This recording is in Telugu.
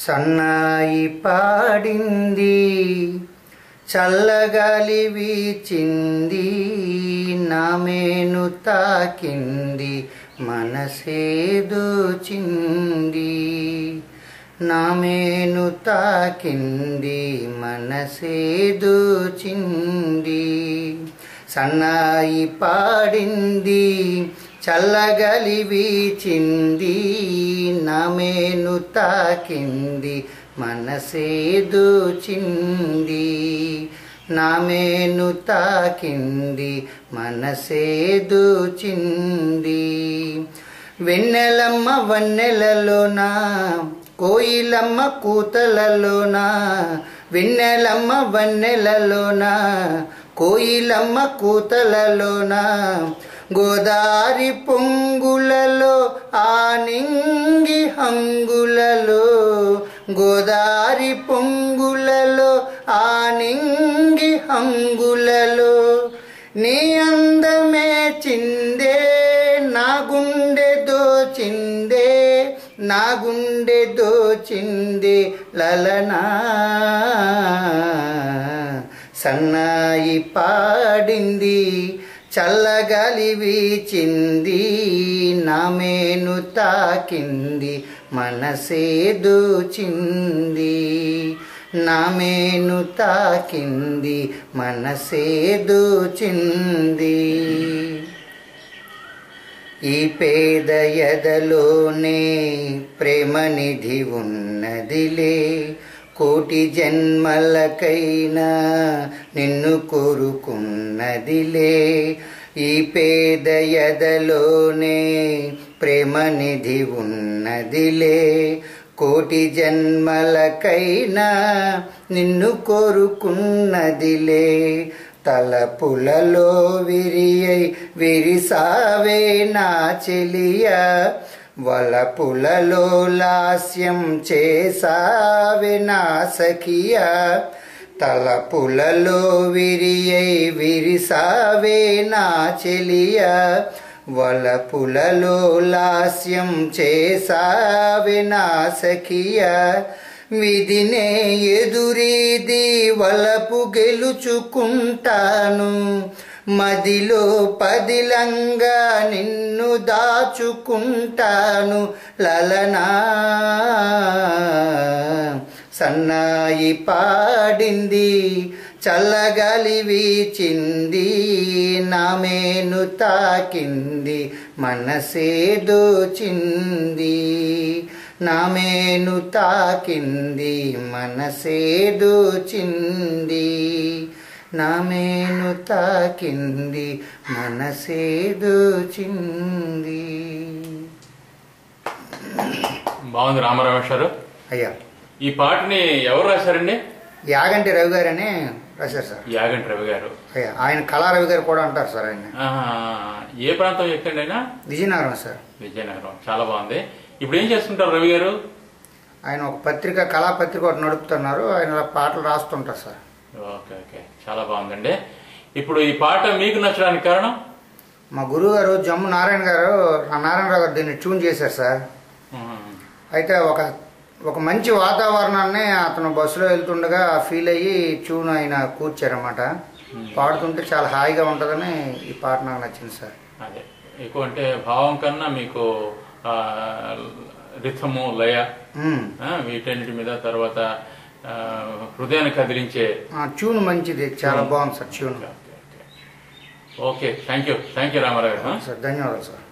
సన్నాయి పాడింది, చల్లగాలి వీచింది, నామేను తాకింది, మనసే దోచింది. నామేను తాకింది, మనసే దోచింది. సన్నాయి పాడింది, చల్లగాలి వీచింది, నామేను తాకింది, మనసే దోచింది. నామేను తాకింది, మనసే దోచింది. వెన్నెలమ్మ వన్నెలలోన, కోయిలమ్మ కూతలలోన, వెన్నెలమ్మ వన్నెలలోన, కోయిలమ్మ కూతలలోన, గోదారి పొంగులలో ఆనింగి హంగులలో, గోదారి పొంగులలో ఆనింగి హంగులలో, నీ అందమే చిందే, నా గుండె దోచిందే, నా గుండె దోచిందే లలనా. సన్నాయి పాడింది, చల్లగాలి వీచింది, నామేను తాకింది, మనసే దోచింది. నామేను తాకింది, మనసే దోచింది. ఈ పేద ఎదలోనే ప్రేమనిధి ఉన్నదిలే, కోటి జన్మలకైనా నిన్ను కోరుకున్నదిలే. ఈ పేద ఎదలోనే ప్రేమనిధి ఉన్నదిలే, కోటి జన్మలకైనా నిన్ను కోరుకున్నదిలే. తలపులలో విరియై విరిసావే నా చెలియా, వలపులలో లాస్యం చేసావే నా సఖియా. తలపులలో విరియై విరిసావే నా చెలియా, వలపులలో లాస్యం చేసావే నా సఖియా. విధినే ఎదురీది వలపు గెలుచుకుంటాను, మదిలో పదిలంగా నిన్ను దాచుకుంటాను లలనా. సన్నాయి పాడింది, చల్లగాలి వీచింది, నామేను తాకింది, మనసే దోచింది. నామేను తాకింది, మనసే దోచింది. నామేను తాకింది, మనసే దోచింది. బాగుంది రామారావు గారు. అయ్యా, ఈ పాటని ఎవరు రాశారండి? యాగంటి రవి గారు అని రాశారు సార్. యాగంటి రవి గారు. అయ్యా, ఆయన కళారవి గారు కూడా అంటారు సార్. ఆయన ఏ ప్రాంతం వ్యక్తి అయినా? విజయనగరం సార్. విజయనగరం. చాలా బాగుంది. ఇప్పుడు ఏం చేస్తుంటారు రవి గారు? ఆయన ఒక పత్రిక, కళాపత్రిక ఒకటి నడుపుతున్నారు. ఆయన పాటలు రాస్తుంటారు సార్. ఓకే ఓకే, చాలా బాగుందండి. ఇప్పుడు ఈ పాట మీకు నచ్చడానికి కారణం? మా గురువు గారు జమ్ము నారాయణ గారు, నారాయణరావు గారు దీన్ని ట్యూన్ చేశారు సార్. అయితే ఒక మంచి వాతావరణాన్ని అతను బస్సులో వెళ్తుండగా ఫీల్ అయ్యి ట్యూన్ ఆయన కూర్చారన్నమాట. పాడుతుంటే చాలా హాయిగా ఉంటుందని ఈ పాట నాకు నచ్చింది సార్. అదే ఎక్కువ అంటే భావం కన్నా మీకు రిథము, లయ వీటన్నిటి మీద, తర్వాత హృదయాన్ని కదిలించే ట్యూన్ మంచిది, చాలా బాగుంది sir tune. Okay, thank you Ramarao garu. Sir ధన్యవాదాలు సార్.